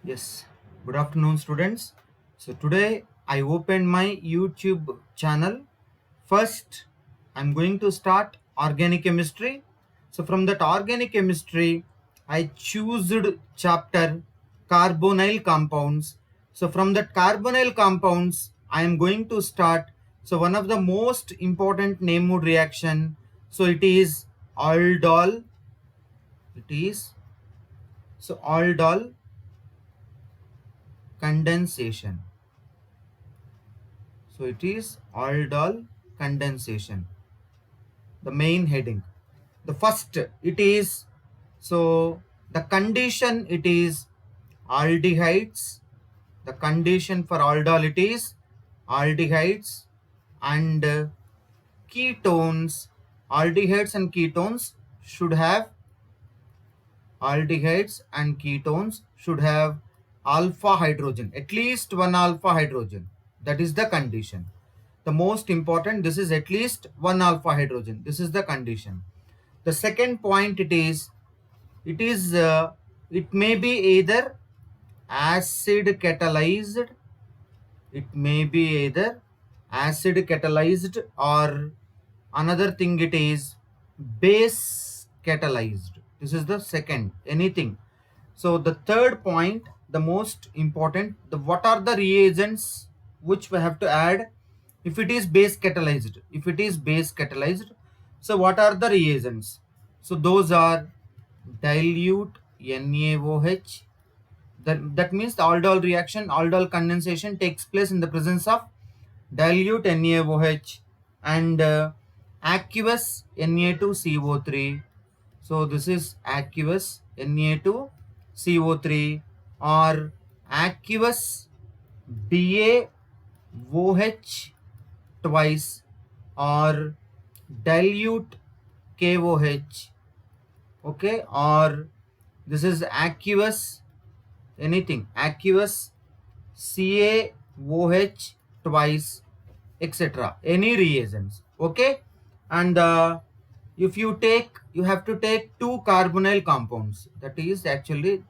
Yes, good afternoon, students. So, today I opened my YouTube channel. First, I'm going to start organic chemistry. So, from that organic chemistry, I choose chapter carbonyl compounds. So, from that carbonyl compounds, I am going to start. So, one of the most important Nemood reaction. So, it is aldol. It is aldol condensation. So it is aldol condensation, the main heading. The first it is, so the condition it is aldehydes. The condition for aldol it is aldehydes and ketones. Aldehydes and ketones should have aldehydes and ketones should have alpha hydrogen, at least one alpha hydrogen. That is the condition. The most important, this is at least one alpha hydrogen. This is the condition. The second point it may be either acid catalyzed, it may be either acid catalyzed, or another thing it is base catalyzed. This is the second, anything. So the third point, the most important, the what are the reagents which we have to add if it is base catalyzed. If it is base catalyzed, so what are the reagents? So those are dilute NaOH. That means the aldol reaction, aldol condensation takes place in the presence of dilute NaOH and aqueous Na2CO3. So this is aqueous Na2CO3 or aqueous BaOH twice or dilute KOH. Okay, or this is aqueous anything, aqueous CaOH twice, etc. Any reagents. Okay, and if you have to take two carbonyl compounds. That is actually,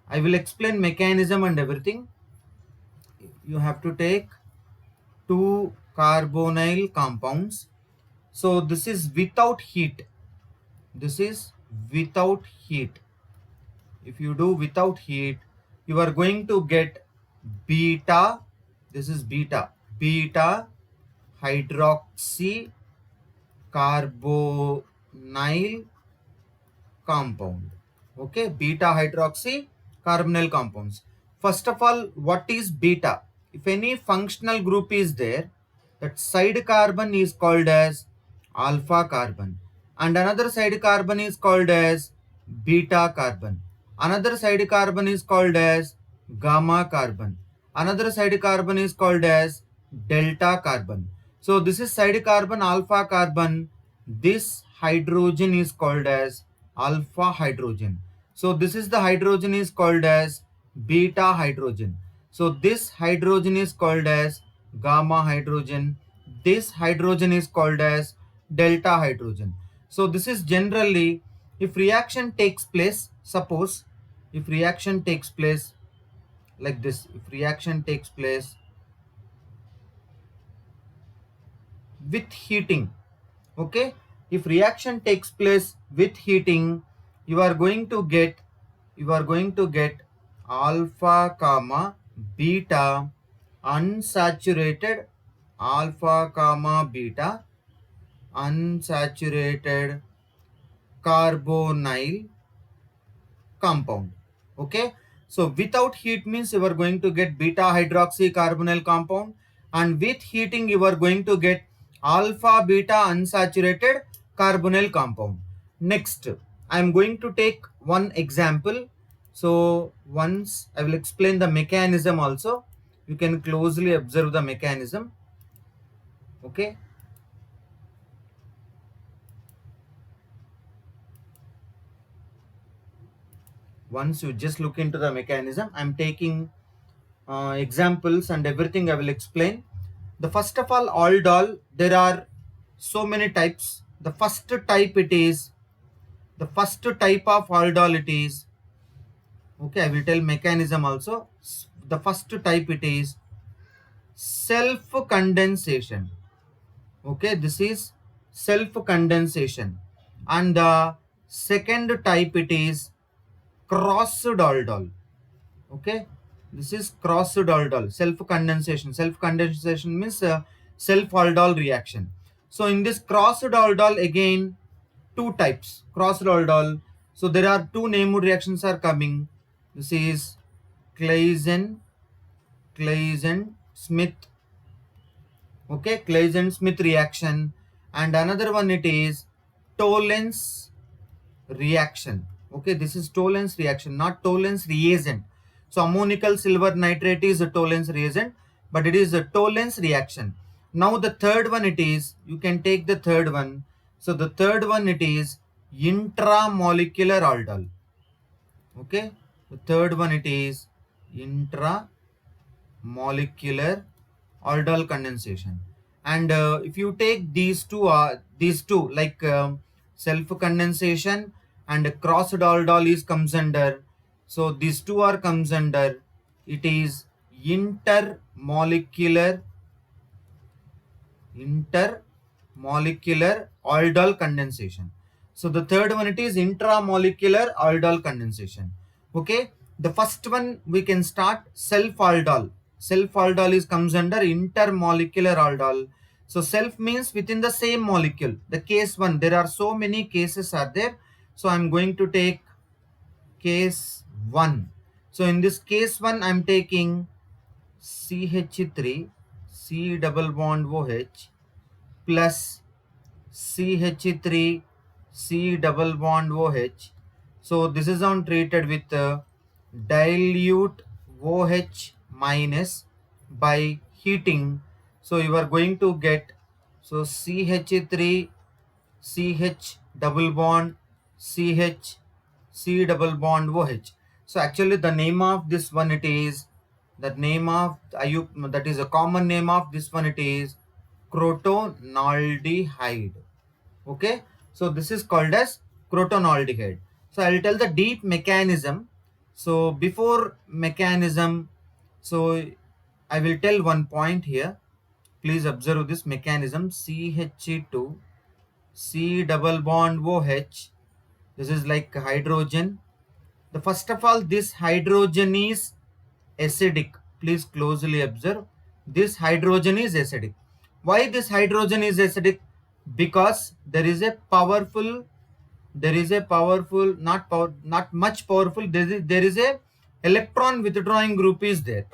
I will explain mechanism and everything. You have to take two carbonyl compounds. So this is without heat. This is without heat. If you do without heat, you are going to get beta. This is beta hydroxy carbonyl compound. Okay, beta hydroxy carbonyl compounds. First of all, what is beta? If any functional group is there, that side carbon is called as alpha carbon, and another side carbon is called as beta carbon. Another side carbon is called as gamma carbon. Another side carbon is called as delta carbon. So this is side carbon, alpha carbon. This hydrogen is called as alpha hydrogen. So this is the hydrogen is called as beta hydrogen. So this hydrogen is called as gamma hydrogen. This hydrogen is called as delta hydrogen. So this is generally, if reaction takes place, suppose if reaction takes place like this, if reaction takes place with heating, okay, if reaction takes place with heating, you are going to get alpha comma beta unsaturated, alpha comma beta unsaturated carbonyl compound. Okay, so without heat means you are going to get beta hydroxy carbonyl compound, and with heating you are going to get alpha beta unsaturated carbonyl compound. Next, I am going to take one example. So once I will explain the mechanism also, you can closely observe the mechanism. Okay, once you just look into the mechanism, I am taking examples and everything I will explain. The first of all, aldol, there are so many types. The first type of aldol it is, Okay, I will tell mechanism also. The first type it is self condensation. Okay, this is self condensation, and the second type it is crossed aldol. Okay, this is crossed aldol. Self condensation means self aldol reaction. So in this crossed aldol, again two types crossed aldol. So there are two named reactions are coming. This is Claisen Smith. Okay, Claisen Smith reaction, and another one it is Tollens reaction. Okay, this is Tollens reaction, not Tollens reagent. So ammonical silver nitrate is a Tollens reagent, but it is a Tollens reaction. Now the third one it is, you can take the third one. So the third one it is intramolecular aldol. Okay, the third one it is intramolecular aldol condensation. And if you take these two like self condensation and crossed aldol is comes under, so these two are comes under, it is intermolecular aldol condensation. So the third one it is intramolecular aldol condensation. Okay, the first one we can start self aldol. Self aldol is comes under intermolecular aldol. So self means within the same molecule. The case one, there are so many cases are there. So I'm going to take case one. So in this case one, I'm taking CH3 C double bond OH plus CH3 C double bond OH. So this is on treated with dilute OH minus by heating. So you are going to get, so CH3 CH double bond CH C double bond OH. So actually the name of this one it is, that name of that is a common name of this one it is crotonaldehyde. Okay, so this is called as crotonaldehyde. So I'll tell the deep mechanism. So before mechanism, so I will tell one point here. Please observe this mechanism. CH2 C double bond OH. This is like hydrogen. The first of all, this hydrogen is acidic. Please closely observe. This hydrogen is acidic. Why this hydrogen is acidic? Because there is a powerful, not much powerful, there is a electron withdrawing group is there.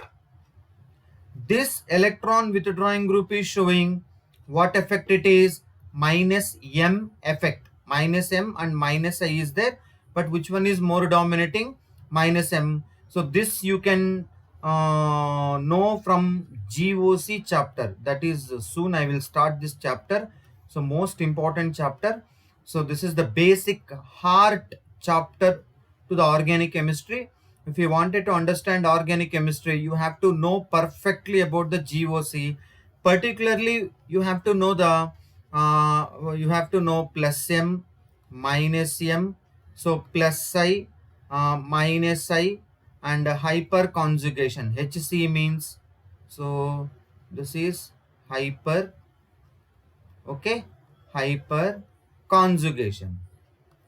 This electron withdrawing group is showing what effect it is, minus M effect. Minus M and minus I is there, but which one is more dominating? Minus M. So this you can know from GOC chapter. That is soon I will start this chapter. So most important chapter. So this is the basic heart chapter to the organic chemistry. If you wanted to understand organic chemistry, you have to know perfectly about the GOC. Particularly, you have to know the plus M, minus M. So plus I, minus I, and hyper conjugation. HC means, so this is hyper. Okay, hyper conjugation.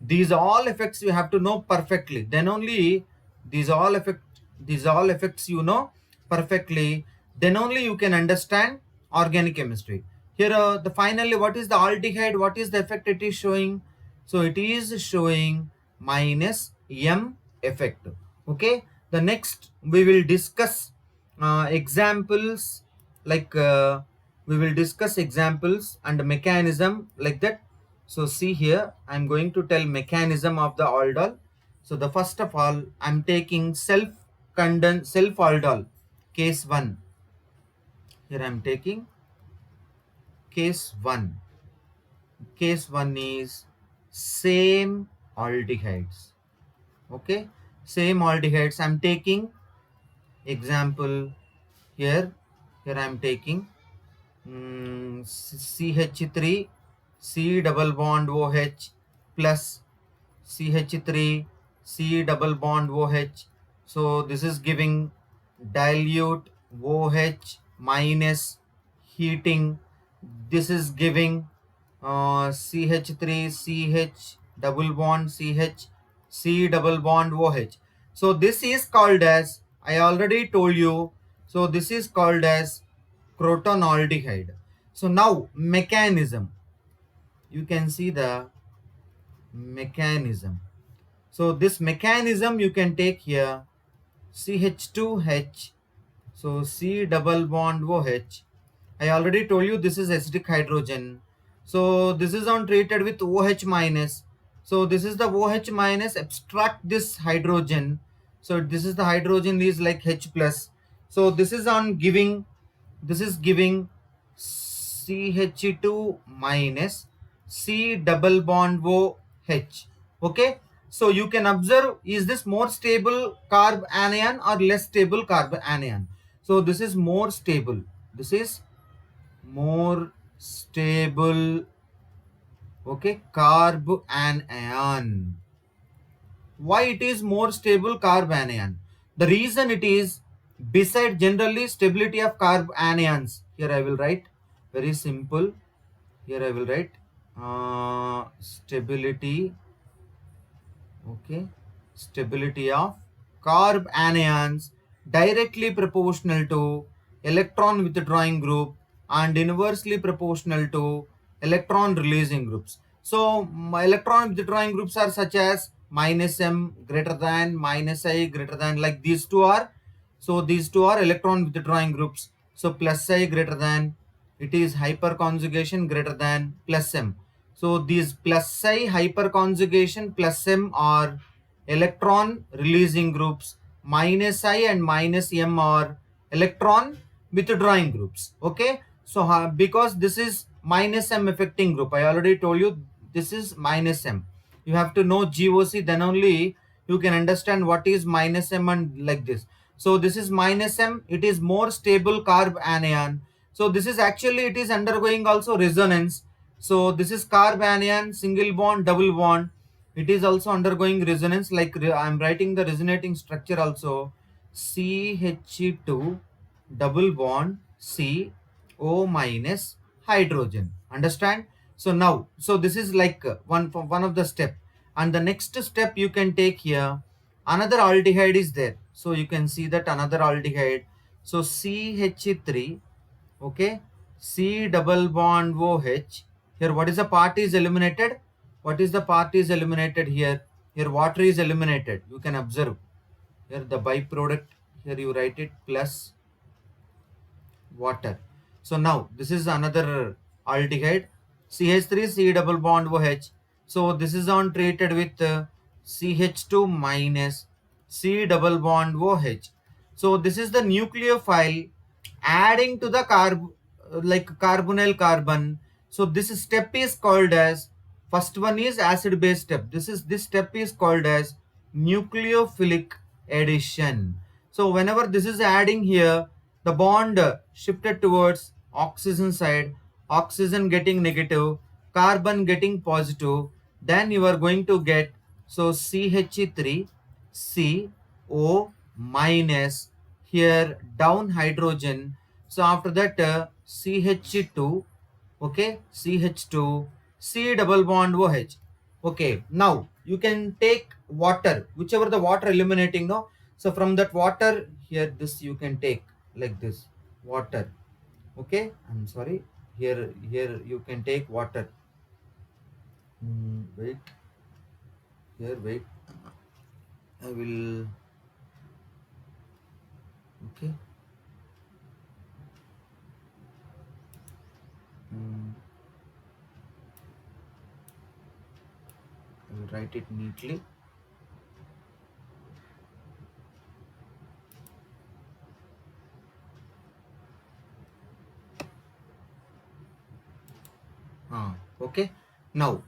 These all effects you have to know perfectly, then only these all effects you know perfectly, then only you can understand organic chemistry. Here the finally, what is the aldehyde, what is the effect it is showing? So it is showing minus M effect. Okay, the next we will discuss examples, like we will discuss examples and mechanism like that. So see here, I'm going to tell mechanism of the aldol. So the first of all, I'm taking self aldol, case 1. Here I'm taking case 1. Case 1 is same aldehydes. Okay, same aldehydes. I'm taking example here. Here I'm taking CH3 C double bond OH plus CH3 C double bond OH So this is giving dilute OH minus heating. This is giving CH3 CH double bond CH C double bond OH. So this is called as, I already told you, so this is called as crotonaldehyde. So now mechanism, you can see the mechanism. So this mechanism you can take here, CH2H, so C double bond OH. I already told you this is acidic hydrogen. So this is on treated with OH minus. So this is the OH minus abstract this hydrogen. So this is the hydrogen is like H plus. So this is on giving, this is giving CH2 minus C double bond OH. Okay. So you can observe, is this more stable carb anion or less stable carb anion? So this is more stable. This is more stable, okay, carb anion. Why it is more stable carb anion? The reason it is, beside generally stability of carb anions, here I will write very simple, here I will write stability, okay, stability of carb anions directly proportional to electron withdrawing group and inversely proportional to electron releasing groups. So electron withdrawing groups are such as minus M greater than, minus I greater than, like these two are. So these two are electron withdrawing groups. So plus I greater than, it is hyperconjugation greater than plus M. So these plus I hyperconjugation plus M are electron releasing groups. Minus I and minus M are electron withdrawing groups. Okay. So because this is minus M affecting group, I already told you this is minus M. You have to know GOC, then only you can understand what is minus M and like this. So this is minus M. It is more stable carb anion. So this is actually, it is undergoing also resonance. So this is carb anion, single bond, double bond. It is also undergoing resonance, like I am writing the resonating structure also. CH2 double bond C O minus hydrogen. Understand? So now, so this is like one of the step. And the next step you can take here, another aldehyde is there. So you can see that another aldehyde. So CH3, okay, C double bond OH. Here what is the part is eliminated? What is the part is eliminated here? Here water is eliminated. You can observe. Here the byproduct, here you write it plus water. So now this is another aldehyde, CH3 C double bond OH. So this is on treated with CH2 minus C double bond OH. So this is the nucleophile adding to the like carbonyl carbon. So this step is called as, first one is acid base step. This step is called as nucleophilic addition. So whenever this is adding here, the bond shifted towards oxygen side, oxygen getting negative, carbon getting positive, then you are going to get, so CH3 CO minus, here down hydrogen. So after that CH2, okay, CH2 C double bond OH. Okay, now you can take water, whichever the water eliminating, no. So from that water, here this you can take like this water. Okay, I'm sorry, here you can take water. Wait, here wait, I will, okay. Mm, I will write it neatly. Okay, now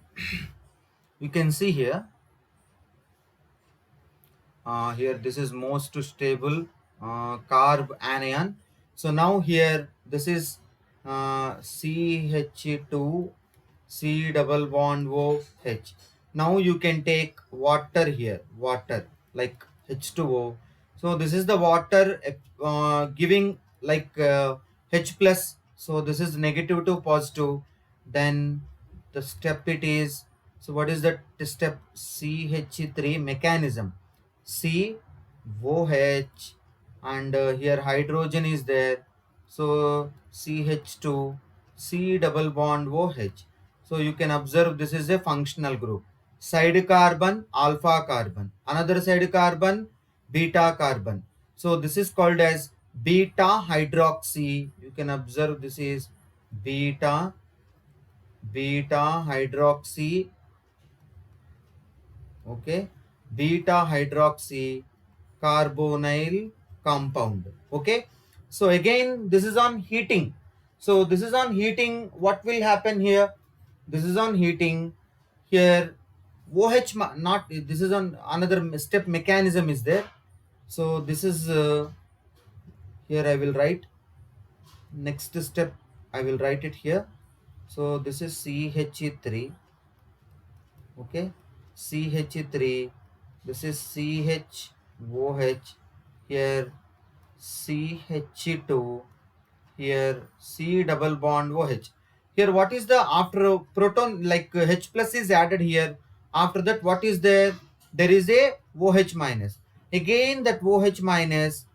you can see here, here this is most stable carb anion. So now here this is CH2 C double bond OH. Now you can take water here, water like H2O. So this is the water giving like H plus. So this is negative to positive. Then the step it is. So what is that step? CH3 mechanism. COH, and here hydrogen is there. So CH2, C double bond OH. So you can observe this is a functional group. Side carbon, alpha carbon. Another side carbon, beta carbon. So this is called as beta hydroxy. You can observe this is beta hydroxy. Okay, beta hydroxy carbonyl compound. Okay, so again this is on heating. So this is on heating. What will happen here? This is on heating. Here OH not, this is on another step mechanism is there. So this is here I will write next step. I will write it here. So this is CH3. Okay, CH3. This is CHOH. Here CH2. Here C double bond OH. Here what is the after proton, like H plus is added here. After that what is there? There is a OH minus. Again that OH minus,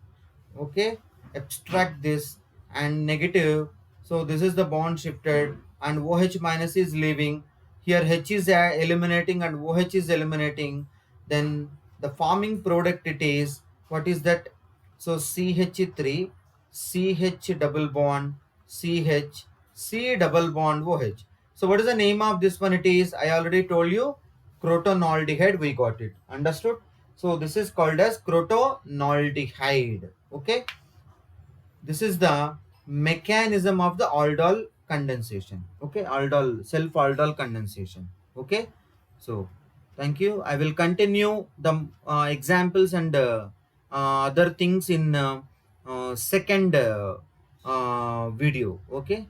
okay, abstract this and negative. So this is the bond shifted and OH minus is leaving. Here H is eliminating and OH is eliminating. Then the forming product it is, what is that? So CH3, CH double bond, CH, C double bond OH. So what is the name of this one? It is, I already told you, crotonaldehyde. We got it. Understood? So this is called as crotonaldehyde. Okay. This is the mechanism of the aldol condensation. Okay, aldol, self aldol condensation. Okay, so thank you. I will continue the examples and other things in second video. Okay.